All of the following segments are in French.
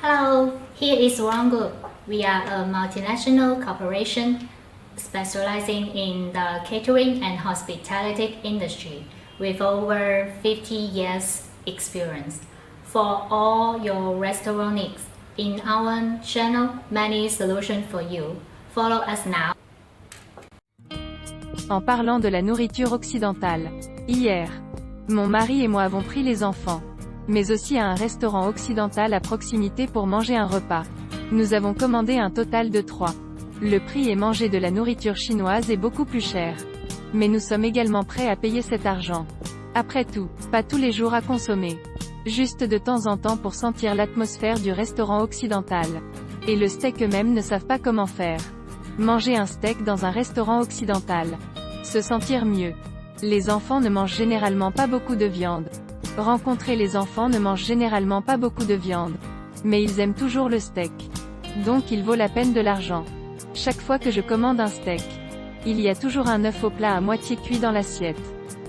Hello, here is One Group. We are a multinational corporation specializing in the catering and hospitality industry with over 50 years experience. For all your restaurant needs, in our channel, many solutions for you. Follow us now. En parlant de la nourriture occidentale. Hier, mon mari et moi avons pris les enfants, mais aussi à un restaurant occidental à proximité pour manger un repas. Nous avons commandé un total de 3. Le prix et manger de la nourriture chinoise est beaucoup plus cher. Mais nous sommes également prêts à payer cet argent. Après tout, pas tous les jours à consommer. Juste de temps en temps pour sentir l'atmosphère du restaurant occidental. Et le steak eux-mêmes ne savent pas comment faire. Manger un steak dans un restaurant occidental. Se sentir mieux. Les enfants ne mangent généralement pas beaucoup de viande. Rencontrer les enfants ne mangent généralement pas beaucoup de viande. Mais ils aiment toujours le steak. Donc il vaut la peine de l'argent. Chaque fois que je commande un steak, il y a toujours un œuf au plat à moitié cuit dans l'assiette.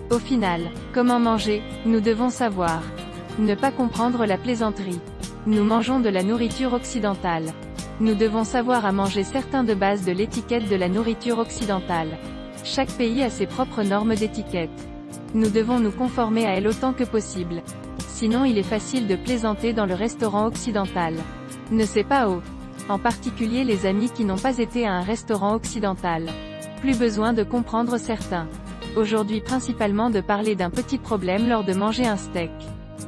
Au final, comment manger, nous devons savoir. Ne pas comprendre la plaisanterie. Nous mangeons de la nourriture occidentale. Nous devons savoir à manger certains de base de l'étiquette de la nourriture occidentale. Chaque pays a ses propres normes d'étiquette. Nous devons nous conformer à elles autant que possible. Sinon il est facile de plaisanter dans le restaurant occidental. Ne c'est pas haut. En particulier les amis qui n'ont pas été à un restaurant occidental. Plus besoin de comprendre certains. Aujourd'hui principalement de parler d'un petit problème lors de manger un steak.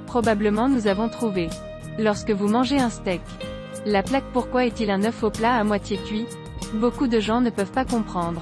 Probablement nous avons trouvé. Lorsque vous mangez un steak. La plaque pourquoi est-il un œuf au plat à moitié cuit? Beaucoup de gens ne peuvent pas comprendre.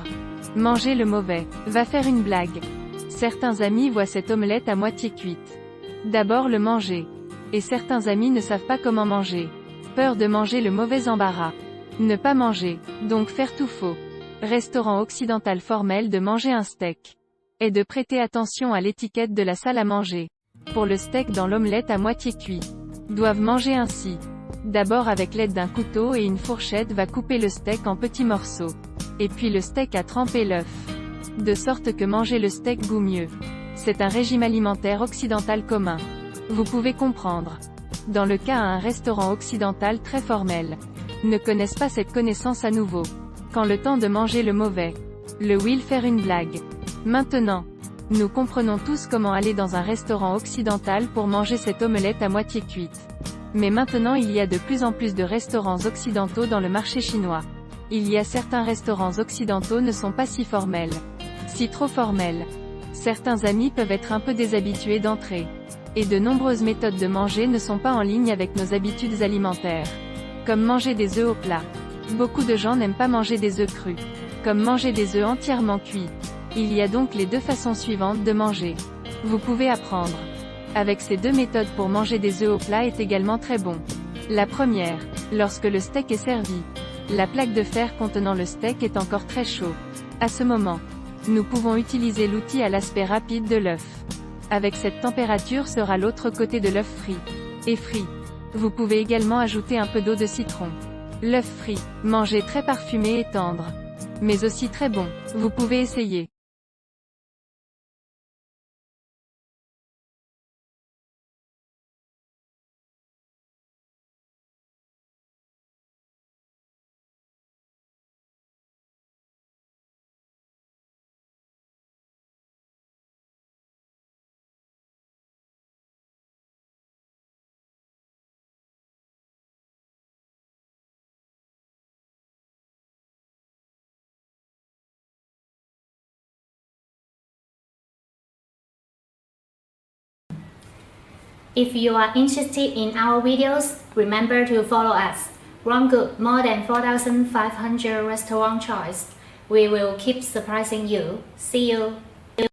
Manger le mauvais. Va faire une blague. Certains amis voient cette omelette à moitié cuite. D'abord le manger. Et certains amis ne savent pas comment manger. Peur de manger le mauvais embarras. Ne pas manger, donc faire tout faux. Restaurant occidental formel de manger un steak. Et de prêter attention à l'étiquette de la salle à manger. Pour le steak dans l'omelette à moitié cuit. Doivent manger ainsi. D'abord avec l'aide d'un couteau et une fourchette va couper le steak en petits morceaux. Et puis le steak a trempé l'œuf. De sorte que manger le steak goût mieux. C'est un régime alimentaire occidental commun. Vous pouvez comprendre. Dans le cas à un restaurant occidental très formel. Ne connaissent pas cette connaissance à nouveau. Quand le temps de manger le mauvais. Le will faire une blague. Maintenant. Nous comprenons tous comment aller dans un restaurant occidental pour manger cette omelette à moitié cuite. Mais maintenant il y a de plus en plus de restaurants occidentaux dans le marché chinois. Il y a certains restaurants occidentaux ne sont pas si formels. Si trop formels. Certains amis peuvent être un peu déshabitués d'entrer. Et de nombreuses méthodes de manger ne sont pas en ligne avec nos habitudes alimentaires. Comme manger des œufs au plat. Beaucoup de gens n'aiment pas manger des œufs crus. Comme manger des œufs entièrement cuits. Il y a donc les deux façons suivantes de manger. Vous pouvez apprendre. Avec ces deux méthodes pour manger des œufs au plat est également très bon. La première, lorsque le steak est servi. La plaque de fer contenant le steak est encore très chaud. À ce moment, nous pouvons utiliser l'outil à l'aspect rapide de l'œuf. Avec cette température sera l'autre côté de l'œuf frit. Et frit. Vous pouvez également ajouter un peu d'eau de citron. L'œuf frit, mangé très parfumé et tendre. Mais aussi très bon. Vous pouvez essayer. If you are interested in our videos, remember to follow us. One Group, more than 4,500 restaurant choice. We will keep surprising you. See you.